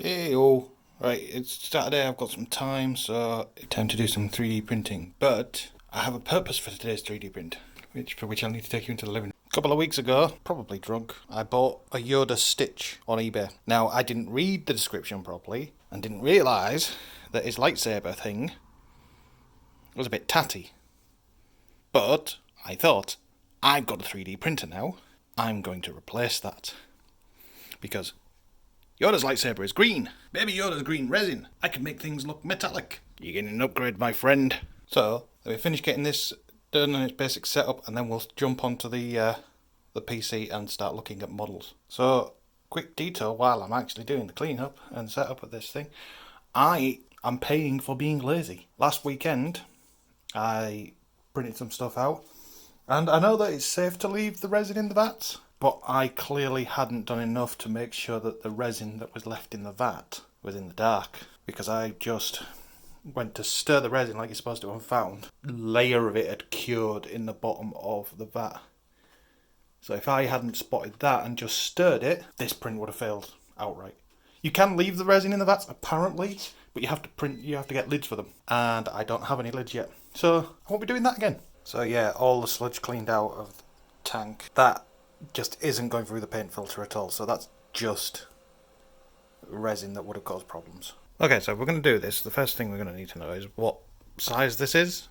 Hey, oh, right, it's Saturday, I've got some time, so time to do some 3D printing. But I have a purpose for today's 3D print, for which I'll need to take you into the living room. A couple of weeks ago, probably drunk, I bought a Yoda Stitch on eBay. Now, I didn't read the description properly, and didn't realise that his lightsaber thing was a bit tatty. But I thought, I've got a 3D printer now, I'm going to replace that. Because Yoda's lightsaber is green. Baby Yoda's green resin. I can make things look metallic. You're getting an upgrade, my friend. So, let me finish getting this done in its basic setup, and then we'll jump onto the PC and start looking at models. So, quick detail while I'm actually doing the cleanup and setup of this thing. I am paying for being lazy. Last weekend, I printed some stuff out, and I know that it's safe to leave the resin in the vats, but I clearly hadn't done enough to make sure that the resin that was left in the vat was in the dark, because I just went to stir the resin like you're supposed to and found a layer of it had cured in the bottom of the vat. So if I hadn't spotted that and just stirred it, this print would have failed outright. You can leave the resin in the vats apparently, but you have to get lids for them, and I don't have any lids yet, so I won't be doing that again. So yeah, all the sludge cleaned out of the tank. That just isn't going through the paint filter at all, so that's just resin that would have caused problems. Okay, so if we're going to do this, the first thing we're going to need to know is what size this is,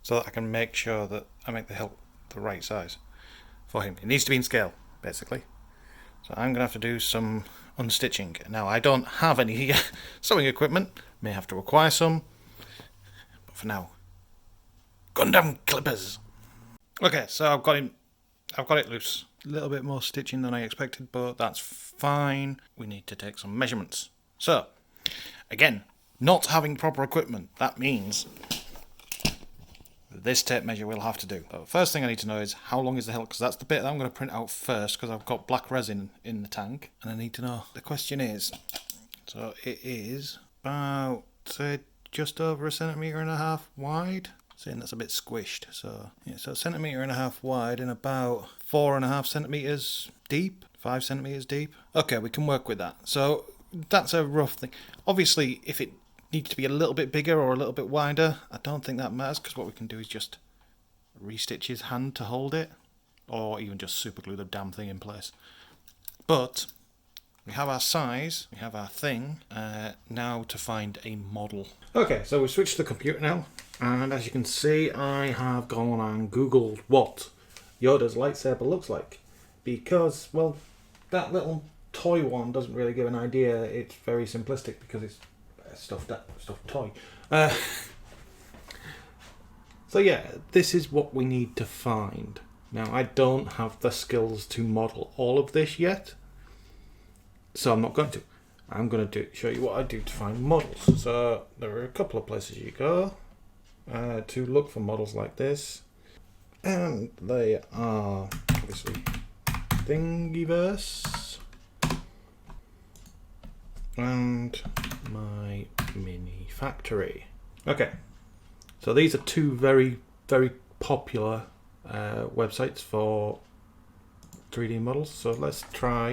so that I can make sure that I make the hilt the right size for him. It needs to be in scale, basically. So I'm going to have to do some unstitching. Now, I don't have any sewing equipment, may have to acquire some, but for now, Gundam clippers. Okay, so I've got it loose. A little bit more stitching than I expected, but that's fine. We need to take some measurements. So, again, not having proper equipment, that means this tape measure will have to do. But first thing I need to know is how long is the hilt, because that's the bit that I'm going to print out first, because I've got black resin in the tank, and I need to know. The question is, so it is about, say, just over 1.5 centimeters wide. Saying that's a bit squished, so yeah, so 1.5 centimeters wide and about 4.5 centimeters deep, 5 centimeters deep. Okay, we can work with that. So that's a rough thing. Obviously, if it needs to be a little bit bigger or a little bit wider, I don't think that matters, because what we can do is just restitch his hand to hold it, or even just super glue the damn thing in place. But we have our size, we have our thing, now to find a model. Okay, so we switched to the computer now, and as you can see, I have gone and Googled what Yoda's lightsaber looks like, because, well, that little toy one doesn't really give an idea. It's very simplistic because it's a stuffed toy. So yeah, this is what we need to find. Now, I don't have the skills to model all of this yet, so I'm not going to. I'm going to show you what I do to find models. So there are a couple of places you go to look for models like this, and they are obviously Thingiverse and My Mini Factory. Okay, so these are two very, very popular websites for 3D models. So let's try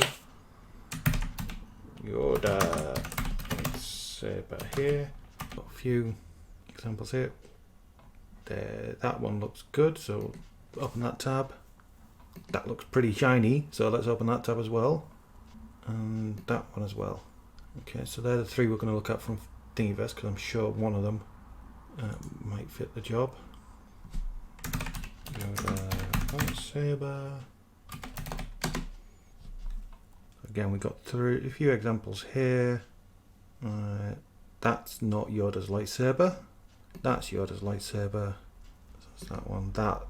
Yoda lightsaber here. Got a few examples here. There, that one looks good, so open that tab. That looks pretty shiny, so let's open that tab as well. And that one as well. Okay, so they're the three we're going to look at from Thingiverse, because I'm sure one of them might fit the job. Yoda lightsaber. Again, we got through a few examples here. That's not Yoda's lightsaber. That's Yoda's lightsaber. That's that one. That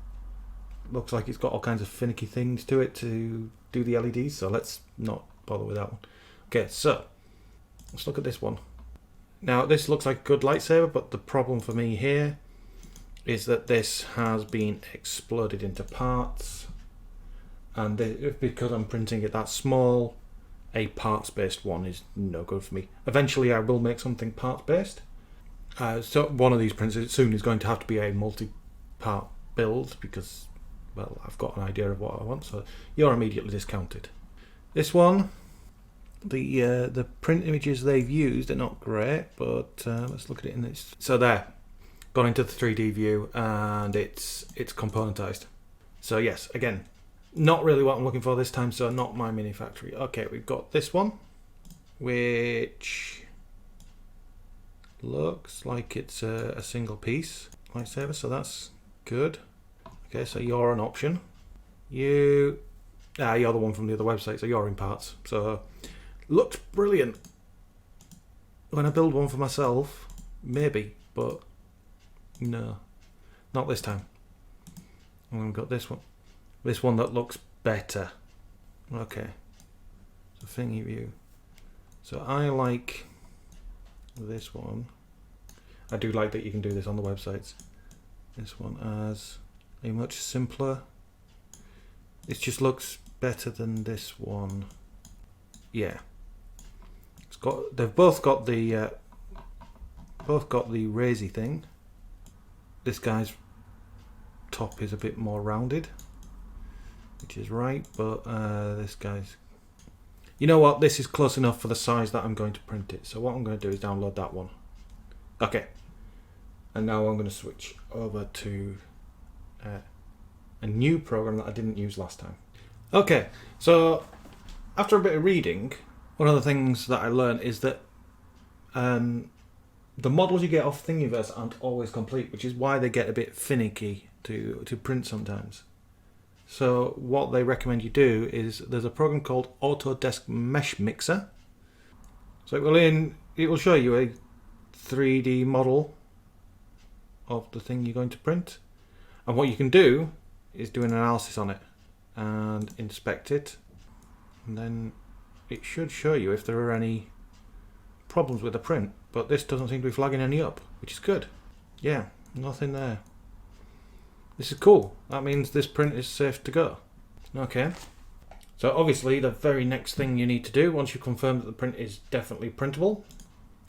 looks like it's got all kinds of finicky things to it to do the LEDs, so let's not bother with that one. Okay, so let's look at this one. Now, this looks like a good lightsaber, but the problem for me here is that this has been exploded into parts, and because I'm printing it that small, a parts-based one is no good for me. Eventually I will make something parts-based. So one of these prints soon is going to have to be a multi-part build, because, well, I've got an idea of what I want, so you're immediately discounted. This one The print images they've used are not great, but let's look at it in this. So there, gone into the 3D view, and it's componentized. So yes, again, not really what I'm looking for this time, so not my mini factory. Okay, we've got this one, which looks like it's a single piece lightsaber, so that's good. Okay, so you're an option. You're the one from the other website, so you're in parts. So looks brilliant. When I build one for myself, maybe, but no, not this time. And we've got this one that looks better. Okay, so thingy view. So I like this one. I do like that you can do this on the websites. This one as a much simpler. It just looks better than this one. Yeah, they've both got the raisy thing. This guy's top is a bit more rounded, which is right, but this guy's, you know what, this is close enough for the size that I'm going to print it. So what I'm going to do is download that one. Okay, and now I'm going to switch over to a new program that I didn't use last time. Okay, so after a bit of reading, one of the things that I learned is that the models you get off Thingiverse aren't always complete, which is why they get a bit finicky to print sometimes. So what they recommend you do is there's a program called Autodesk Meshmixer. So it will show you a 3D model of the thing you're going to print, and what you can do is do an analysis on it and inspect it, and then it should show you if there are any problems with the print, but this doesn't seem to be flagging any up, which is good. Yeah, nothing there. This is cool. That means this print is safe to go. Okay, so obviously the very next thing you need to do once you confirm that the print is definitely printable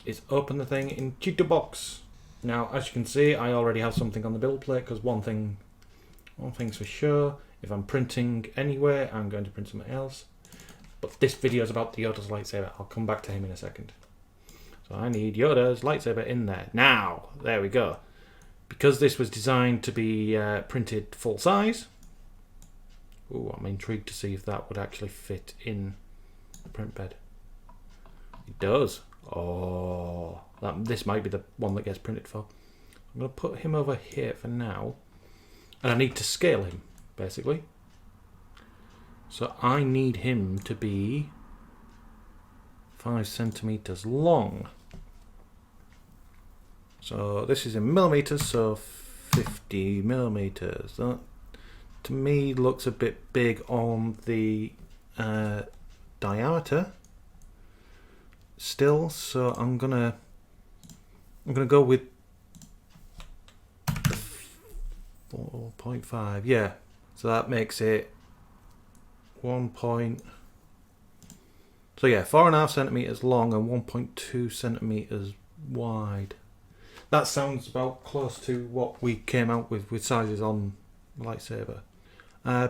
is open the thing into the box. Now, as you can see, I already have something on the build plate, because one thing's for sure, if I'm printing anywhere, I'm going to print something else. But this video is about the Yoda's lightsaber. I'll come back to him in a second. So I need Yoda's lightsaber in there. Now, there we go. Because this was designed to be printed full size. Ooh, I'm intrigued to see if that would actually fit in the print bed. It does. Oh, this might be the one that gets printed for. I'm going to put him over here for now. And I need to scale him, basically. So I need him to be 5 centimeters long. So this is in millimeters, so 50 millimeters. That to me looks a bit big on the diameter still, so I'm gonna go with 4.5. yeah, so that makes it 4.5 centimeters long and 1.2 centimeters wide. That sounds about close to what we came out with sizes on lightsaber.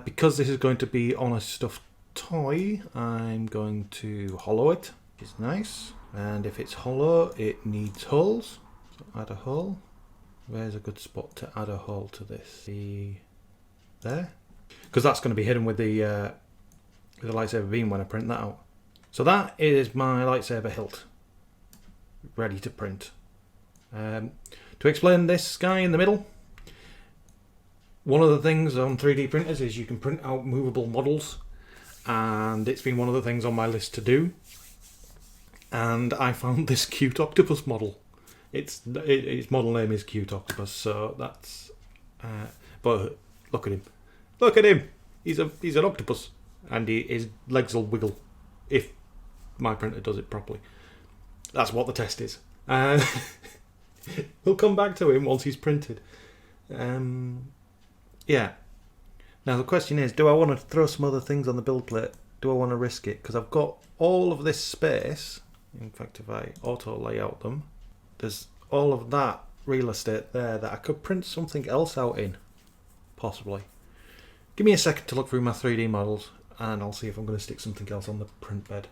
Because this is going to be on a stuffed toy, I'm going to hollow it, which is nice. And if it's hollow, it needs holes. So add a hole. Where's a good spot to add a hole to this? There, because that's going to be hidden with the lightsaber beam when I print that out. So that is my lightsaber hilt, ready to print. To explain this guy in the middle, one of the things on 3D printers is you can print out movable models, and it's been one of the things on my list to do. And I found this cute octopus model. Its model name is Cute Octopus, so that's. But look at him! Look at him! He's an octopus, and his legs will wiggle if my printer does it properly. That's what the test is. We'll come back to him once he's printed. Yeah. Now the question is, do I want to throw some other things on the build plate? Do I want to risk it? Because I've got all of this space. In fact, if I auto layout them, there's all of that real estate there that I could print something else out in, possibly. Give me a second to look through my 3D models, and I'll see if I'm going to stick something else on the print bed.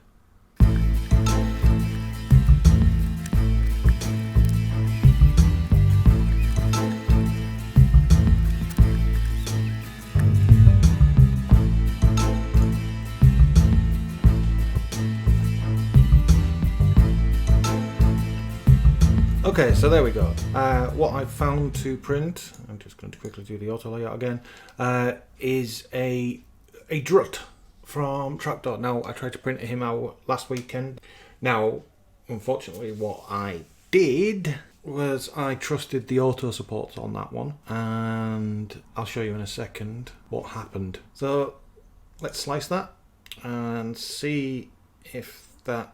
Okay, so there we go. What I've found to print, I'm just going to quickly do the auto layout again, is a Drut from Trapdoor. Now, I tried to print him out last weekend. Now, unfortunately, what I did was I trusted the auto supports on that one, and I'll show you in a second what happened. So let's slice that and see if that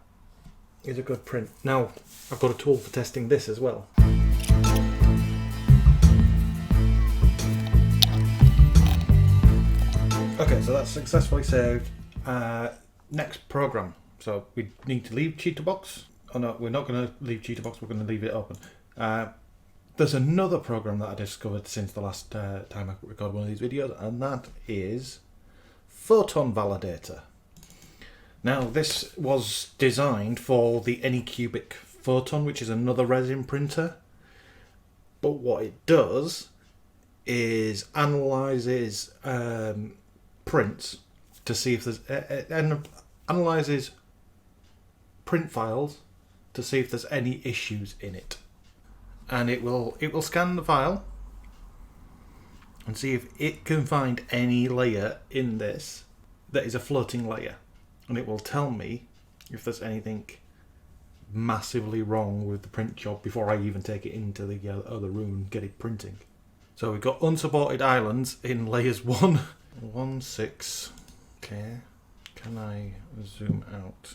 is a good print. Now, I've got a tool for testing this as well. Okay, so that's successfully saved. Next program. So we need to leave Cheaterbox. Oh no, we're not going to leave Cheaterbox, we're going to leave it open. There's another program that I discovered since the last time I recorded one of these videos, and that is Photon Validator. Now, this was designed for the Anycubic Photon, which is another resin printer. But what it does is analyzes prints to see if there's analyzes print files to see if there's any issues in it, and it will scan the file and see if it can find any layer in this that is a floating layer, and it will tell me if there's anything massively wrong with the print job before I even take it into the other room and get it printing. So we've got unsupported islands in layers 1, 1, 6. Okay, can I zoom out?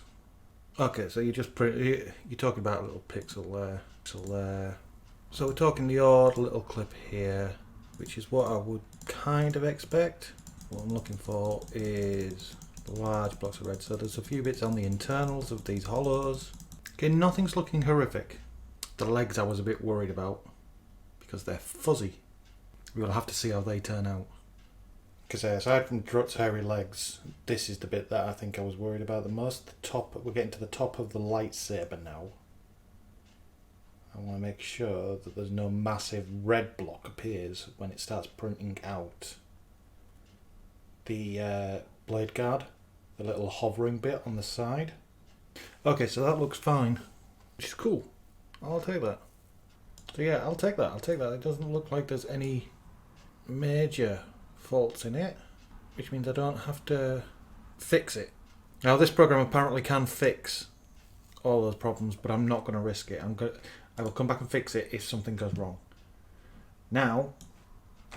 Okay, so you're talking about a little pixel there. So we're talking the odd little clip here, which is what I would kind of expect. What I'm looking for is large blocks of red. So there's a few bits on the internals of these hollows. Okay, nothing's looking horrific. The legs I was a bit worried about because they're fuzzy. We'll have to see how they turn out. Because aside from Drut's hairy legs, this is the bit that I think I was worried about the most. The top, we're getting to the top of the lightsaber now. I want to make sure that there's no massive red block appears when it starts printing out the blade guard, the little hovering bit on the side. Okay, so that looks fine, which is cool. I'll take that. So yeah, I'll take that. It doesn't look like there's any major faults in it, which means I don't have to fix it. Now, this program apparently can fix all those problems, but I'm not going to risk it. I will come back and fix it if something goes wrong. Now,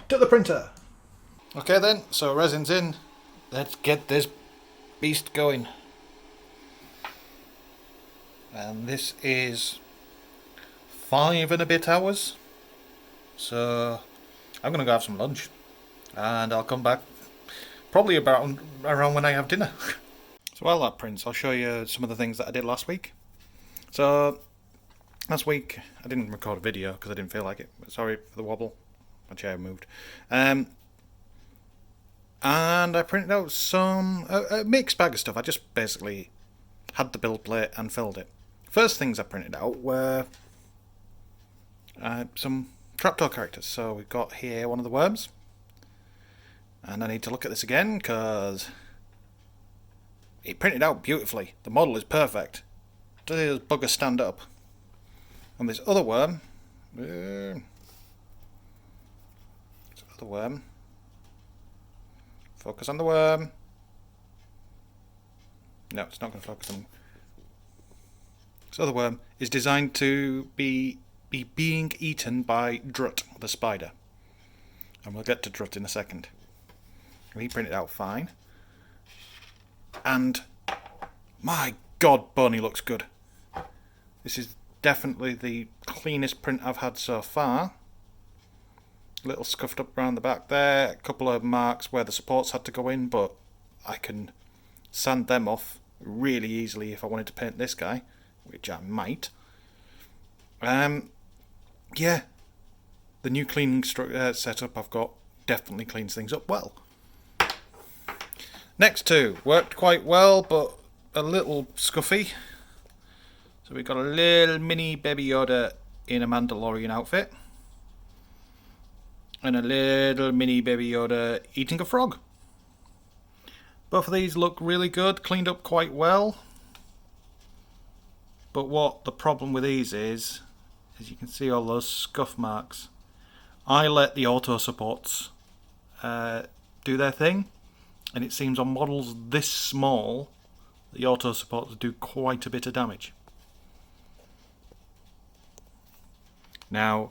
to the printer. Okay then, so resin's in. Let's get this beast going. And this is 5 and a bit hours. So I'm going to go have some lunch. And I'll come back probably around when I have dinner. So while that prints, I'll show you some of the things that I did last week. So last week I didn't record a video because I didn't feel like it. Sorry for the wobble. My chair moved. And I printed out a mixed bag of stuff. I just basically had the build plate and filled it. First things I printed out were some trapdoor characters. So we've got here one of the worms. And I need to look at this again because it printed out beautifully. The model is perfect. Does bugger stand up? And this other worm, focus on the worm. No, it's not going to focus on. This other worm is designed to be being eaten by Drut, the spider. And we'll get to Drut in a second. He printed out fine. And my god, Boney looks good. This is definitely the cleanest print I've had so far. A little scuffed up around the back there. A couple of marks where the supports had to go in, but I can sand them off really easily if I wanted to paint this guy, which I might. Yeah, the new cleaning setup I've got definitely cleans things up well. Next two worked quite well, but a little scuffy. So we've got a little mini Baby Yoda in a Mandalorian outfit. And a little mini Baby Yoda eating a frog. Both of these look really good, cleaned up quite well. But what the problem with these is as you can see all those scuff marks. I let the auto supports do their thing, and it seems on models this small, the auto supports do quite a bit of damage. Now,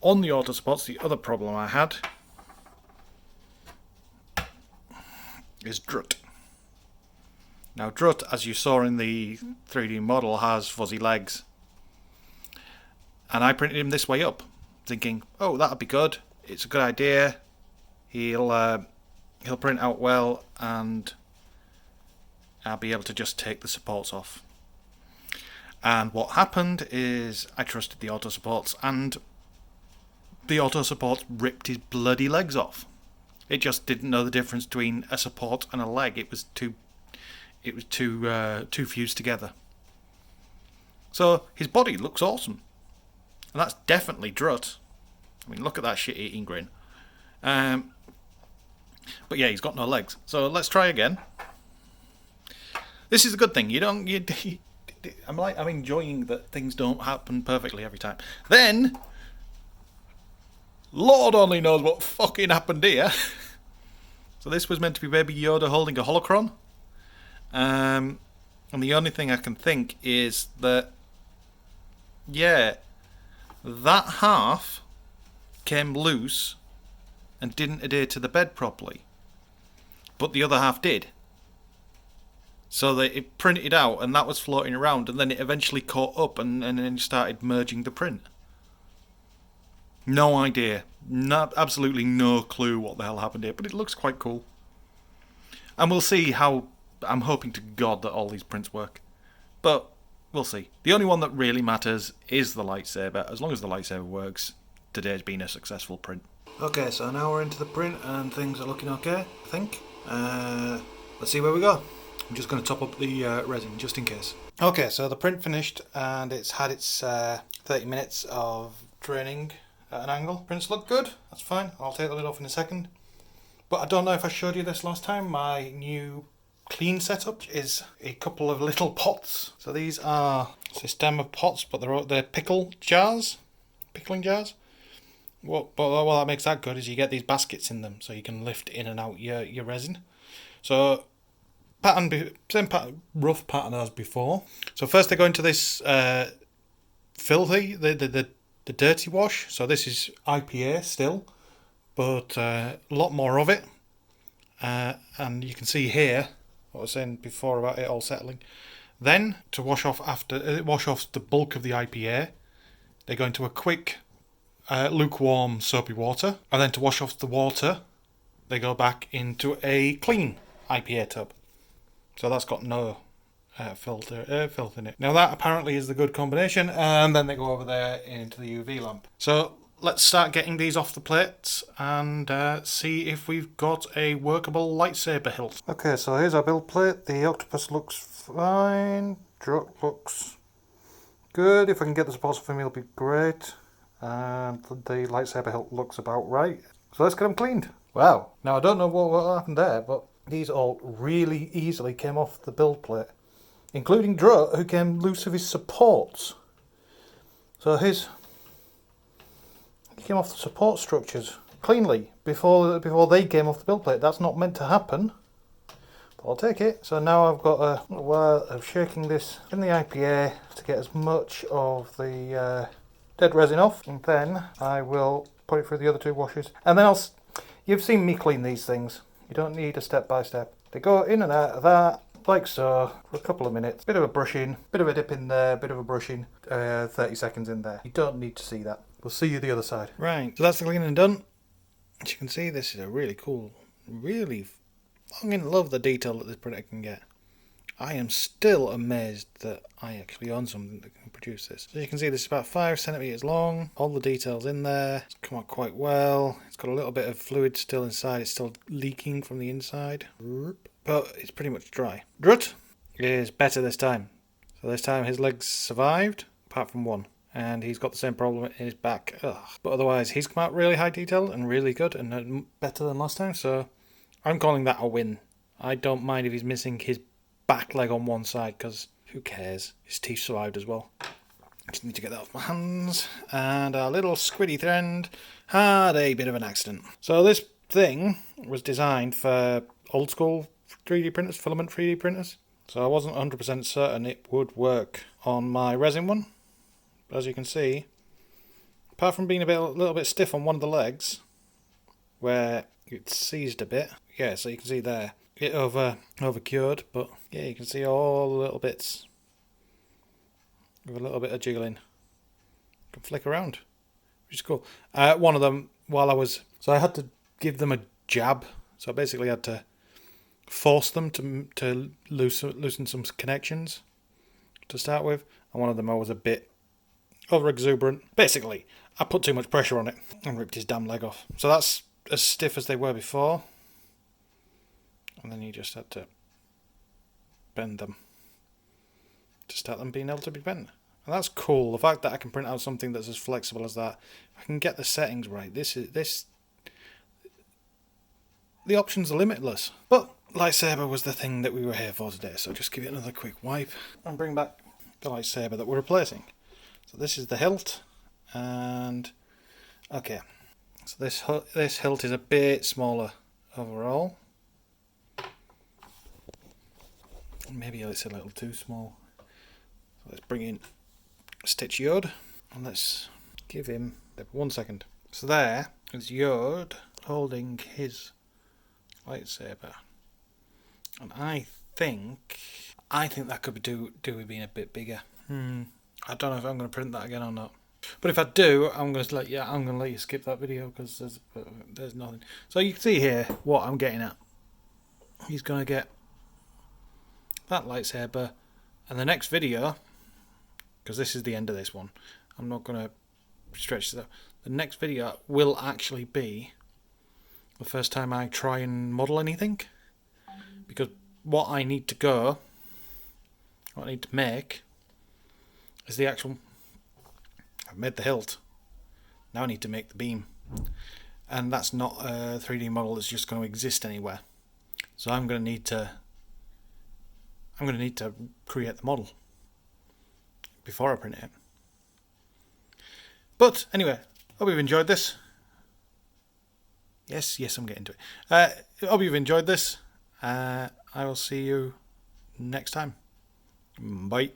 on the auto supports, the other problem I had is Drut. Now Drut, as you saw in the 3D model, has fuzzy legs. And I printed him this way up, thinking, oh, that'll be good. It's a good idea. He'll print out well, and I'll be able to just take the supports off. And what happened is I trusted the auto supports, and the auto supports ripped his bloody legs off. It just didn't know the difference between a support and a leg. It was too fused together. So his body looks awesome. And that's definitely Drut. I mean, look at that shit-eating grin. But yeah, he's got no legs. So let's try again. This is a good thing. I'm enjoying that things don't happen perfectly every time. Then, Lord only knows what fucking happened here. So this was meant to be Baby Yoda holding a holocron. And the only thing I can think is that, yeah, that half came loose and didn't adhere to the bed properly, but the other half did. So that it printed out, and that was floating around, and then it eventually caught up and then started merging the print. No idea. Absolutely no clue what the hell happened here, but it looks quite cool. And we'll see how. I'm hoping to God that all these prints work. But we'll see. The only one that really matters is the lightsaber. As long as the lightsaber works, today's been a successful print. Okay, so now we're into the print and things are looking okay, I think. Let's see where we go. I'm just going to top up the resin just in case. Okay, so the print finished and it's had its 30 minutes of training at an angle. Prints look good, that's fine. I'll take the lid off in a second. But I don't know if I showed you this last time. My new clean setup is a couple of little pots. So these are a system of pots, but they're pickling jars. What that makes that good is you get these baskets in them, so you can lift in and out your resin. So same pattern, rough pattern as before. So first they go into this filthy, the dirty wash. So this is IPA still, but a lot more of it. And you can see here what I was saying before about it all settling. Then to wash off the bulk of the IPA, they go into a quick lukewarm soapy water, and then to wash off the water, they go back into a clean IPA tub. So that's got no filth in it. Now that apparently is the good combination, and then they go over there into the UV lamp. So let's start getting these off the plates and see if we've got a workable lightsaber hilt. Okay, so here's our build plate. The octopus looks fine. Drut looks good. If I can get the supports off him, he'll be great. And the lightsaber hilt looks about right. So let's get them cleaned. Wow. Now I don't know what happened there, but these all really easily came off the build plate, including Drut, who came loose of his supports. So he came off the support structures cleanly before they came off the build plate. That's not meant to happen, but I'll take it. So now I've got a while of shaking this in the IPA to get as much of the dead resin off, and then I will put it through the other two washes, and then you've seen me clean these things. You don't need a step by step. They go in and out of that like so for a couple of minutes. Bit of a brushing, bit of a dip in there, bit of a brushing, 30 seconds in there. You don't need to see that. We'll see you the other side. Right, so that's the cleaning done. As you can see, this is a really cool, really fucking love the detail that this printer can get. I am still amazed that I actually own something that can produce this. So you can see this is about 5 centimeters long. All the details in there. It's come out quite well. It's got a little bit of fluid still inside. It's still leaking from the inside, but it's pretty much dry. Drut is better this time. So this time his legs survived, apart from one. And he's got the same problem in his back. Ugh. But otherwise, he's come out really high detail and really good and better than last time. So I'm calling that a win. I don't mind if he's missing his back leg on one side, because who cares? His teeth survived as well. Just need to get that off my hands. And our little squiddy friend had a bit of an accident. So this thing was designed for old school 3D printers, filament 3D printers. So I wasn't 100% certain it would work on my resin one. But as you can see, apart from being a little bit stiff on one of the legs, where it's seized a bit, yeah, so you can see there, it over cured, but yeah, you can see all the little bits with a little bit of jiggling. You can flick around, which is cool. One of them, so I had to give them a jab, so I basically had to force them to loosen some connections to start with, and one of them I was a bit over exuberant. Basically, I put too much pressure on it and ripped his damn leg off. So that's as stiff as they were before, and then you just had to bend them to start them being able to be bent. And that's cool. The fact that I can print out something that's as flexible as that, I can get the settings right. The options are limitless. But lightsaber was the thing that we were here for today, so just give it another quick wipe and bring back the lightsaber that we're replacing. So this is the hilt, and okay, so this hilt is a bit smaller overall. Maybe it's a little too small. So let's bring in Stitch Yoda, and let's give him 1 second. So there is Yoda holding his lightsaber, and I think that could do with being a bit bigger. I don't know if I'm going to print that again or not. But if I do, I'm going to let you skip that video, because there's nothing. So you can see here what I'm getting at. He's going to get that lightsaber, and the next video, because this is the end of this one, I'm not going to stretch this out. The next video will actually be the first time I try and model anything, because what I need to make is the actual. I've made the hilt. Now I need to make the beam, and that's not a 3D model that's just going to exist anywhere. So I'm going to need to create the model before I print it. But anyway, hope you've enjoyed this. Yes, I'm getting to it. Hope you've enjoyed this. I will see you next time. Bye.